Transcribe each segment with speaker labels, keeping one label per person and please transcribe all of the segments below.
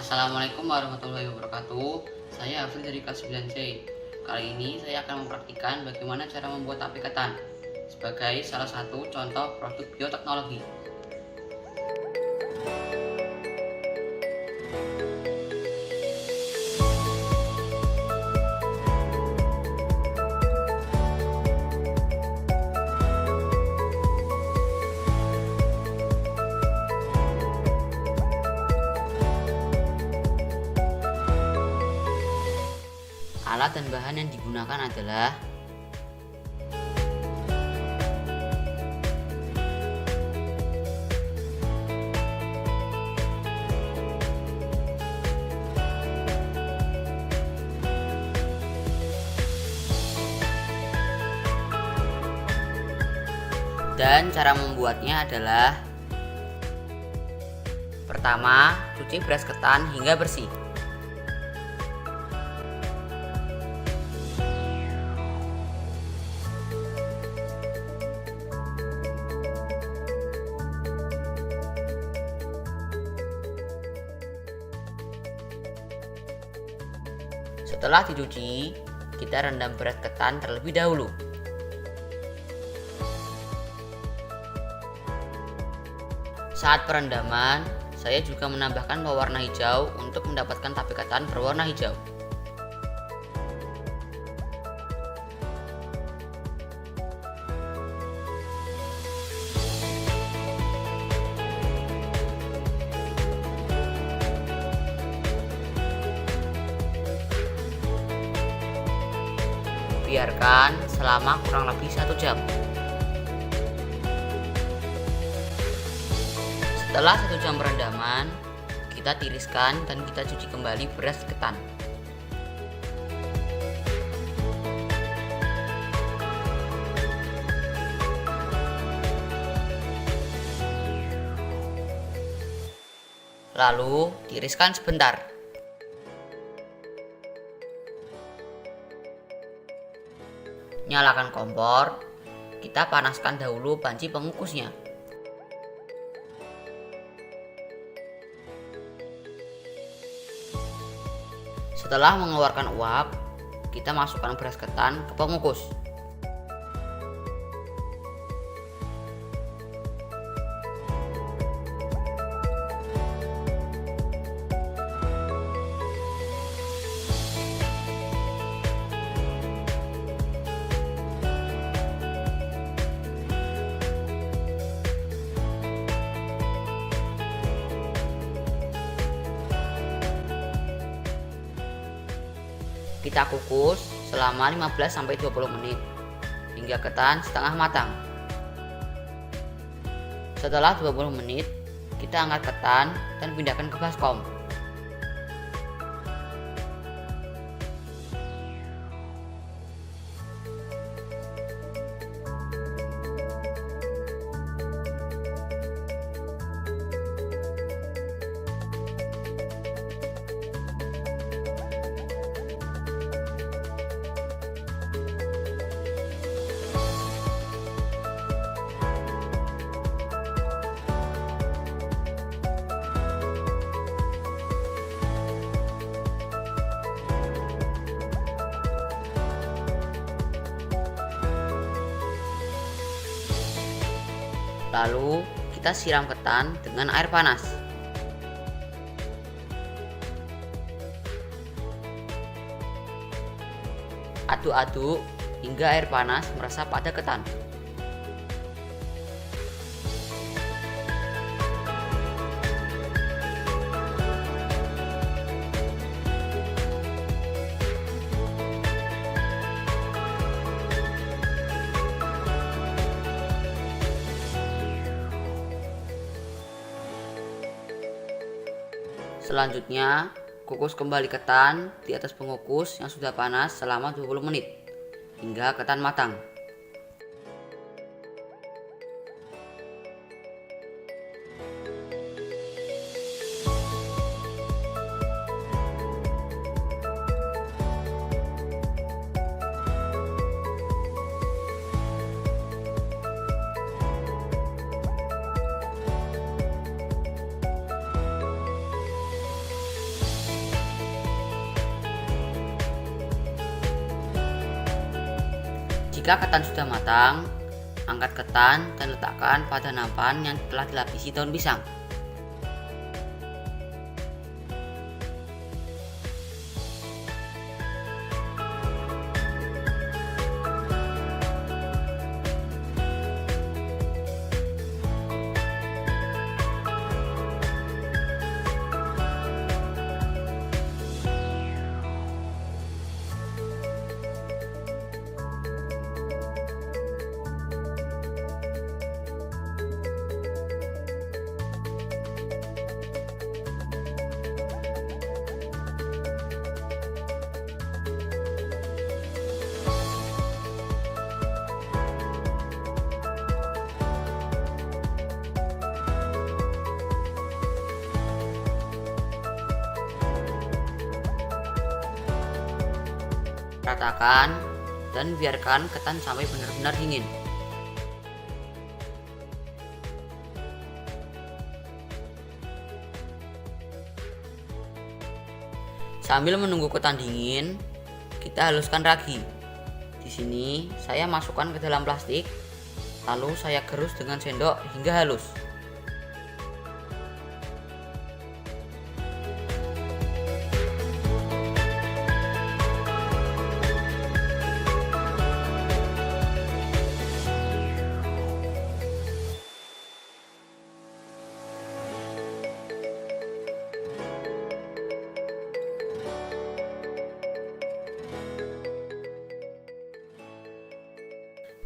Speaker 1: Assalamualaikum warahmatullahi wabarakatuh. Saya Hafil dari kelas 9C. Kali ini saya akan mempraktikkan bagaimana cara membuat tape ketan sebagai salah satu contoh produk bioteknologi. Alat dan bahan yang digunakan adalah dan cara membuatnya adalah: pertama, cuci beras ketan hingga bersih. Setelah dicuci, kita rendam beras ketan terlebih dahulu. Saat perendaman, saya juga menambahkan pewarna hijau untuk mendapatkan tape ketan berwarna hijau. Biarkan selama kurang lebih 1 jam. Setelah 1 jam perendaman, kita tiriskan dan kita cuci kembali beras ketan. Lalu tiriskan sebentar. Nyalakan kompor, kita panaskan dahulu panci pengukusnya. Setelah mengeluarkan uap, kita masukkan beras ketan ke pengukus. Kita kukus selama 15-20 menit hingga ketan setengah matang. Setelah 20 menit, kita angkat ketan dan pindahkan ke baskom. Lalu kita siram ketan dengan air panas. Aduk-aduk hingga air panas meresap pada ketan. Selanjutnya, kukus kembali ketan di atas pengukus yang sudah panas selama 20 menit hingga ketan matang. Jika ketan sudah matang, angkat ketan dan letakkan pada nampan yang telah dilapisi daun pisang. Ratakan dan biarkan ketan sampai benar-benar dingin. Sambil menunggu ketan dingin, kita haluskan ragi. Di sini saya masukkan ke dalam plastik, lalu saya gerus dengan sendok hingga halus.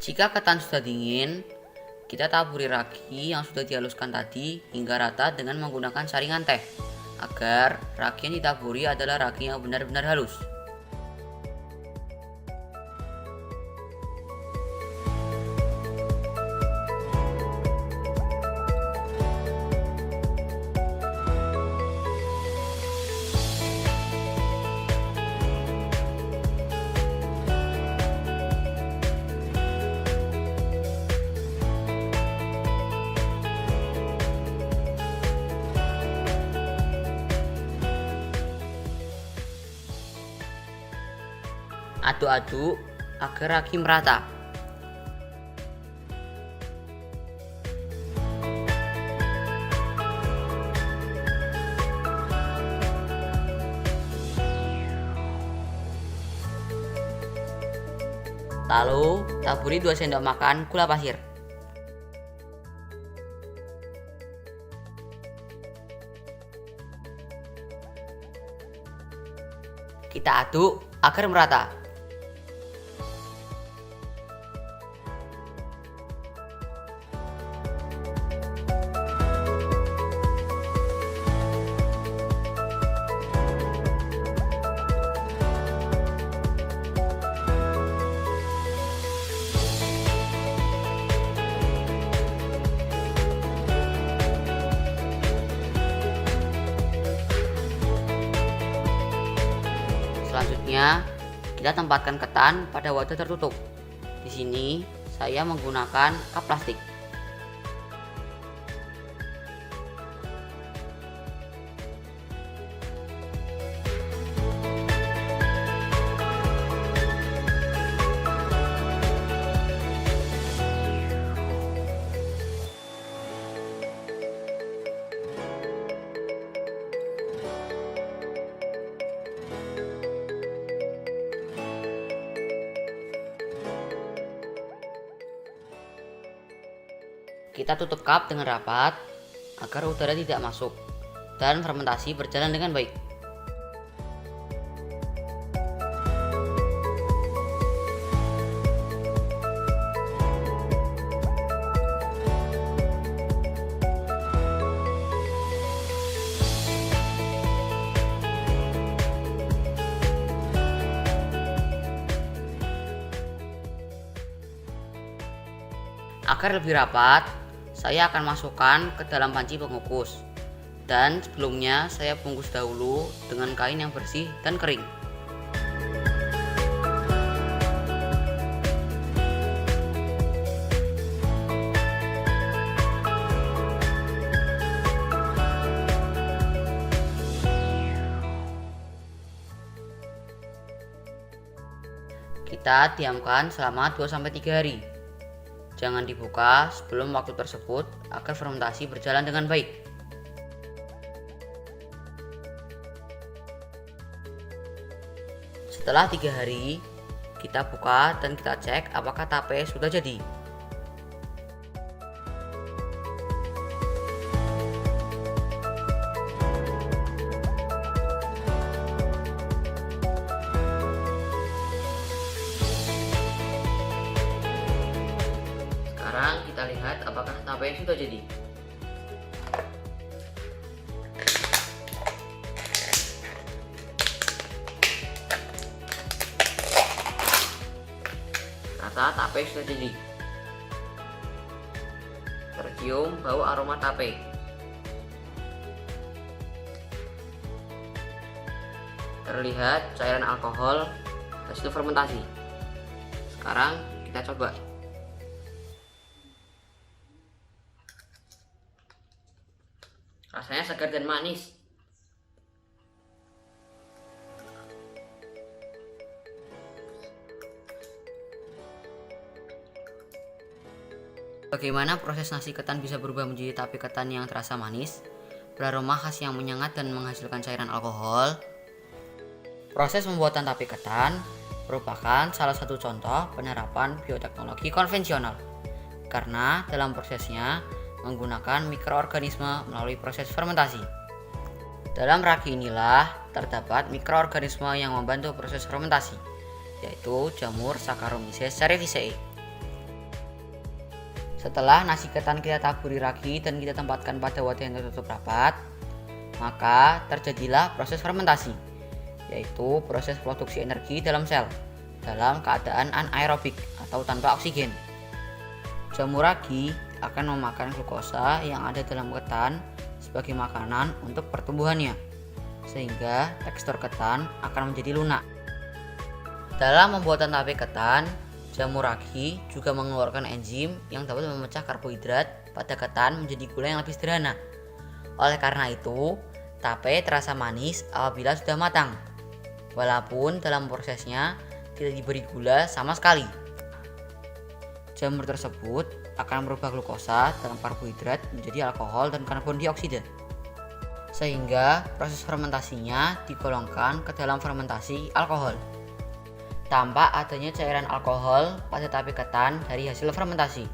Speaker 1: Jika ketan sudah dingin, kita taburi ragi yang sudah dihaluskan tadi hingga rata dengan menggunakan saringan teh, agar ragi yang ditaburi adalah ragi yang benar-benar halus. Aduk-aduk agar ragi merata. Lalu taburi 2 sendok makan gula pasir. Kita aduk agar merata. Selanjutnya, kita tempatkan ketan pada wadah tertutup. Di sini, saya menggunakan kap plastik. Kita tutup kap dengan rapat agar udara tidak masuk dan fermentasi berjalan dengan baik. Agar lebih rapat, saya akan masukkan ke dalam panci pengukus. Dan sebelumnya saya bungkus dahulu dengan kain yang bersih dan kering. Kita diamkan selama 2-3 hari. Jangan dibuka sebelum waktu tersebut agar fermentasi berjalan dengan baik. Setelah 3 hari, kita buka dan kita cek apakah tape sudah jadi. Sekarang kita lihat apakah tape sudah jadi. Rasa tape sudah jadi. Tercium bau aroma tape. Terlihat cairan alkohol hasil fermentasi. Sekarang kita coba. Rasanya segar dan manis. Bagaimana proses nasi ketan bisa berubah menjadi tape ketan yang terasa manis, beraroma khas yang menyengat dan menghasilkan cairan alkohol? Proses pembuatan tape ketan merupakan salah satu contoh penerapan bioteknologi konvensional, karena dalam prosesnya menggunakan mikroorganisme melalui proses fermentasi. Dalam ragi inilah terdapat mikroorganisme yang membantu proses fermentasi, yaitu jamur Saccharomyces cerevisiae. Setelah nasi ketan kita taburi ragi dan kita tempatkan pada wadah yang tertutup rapat, maka terjadilah proses fermentasi, yaitu proses produksi energi dalam sel dalam keadaan anaerobik atau tanpa oksigen. Jamur ragi akan memakan glukosa yang ada dalam ketan sebagai makanan untuk pertumbuhannya, sehingga tekstur ketan akan menjadi lunak. Dalam pembuatan tape ketan, jamur ragi juga mengeluarkan enzim yang dapat memecah karbohidrat pada ketan menjadi gula yang lebih sederhana. Oleh karena itu, tape terasa manis apabila sudah matang, walaupun dalam prosesnya tidak diberi gula sama sekali. Jamur tersebut akan merubah glukosa dalam karbohidrat menjadi alkohol dan karbon dioksida, sehingga proses fermentasinya digolongkan ke dalam fermentasi alkohol. Tanpa adanya cairan alkohol pada tape ketan dari hasil fermentasi,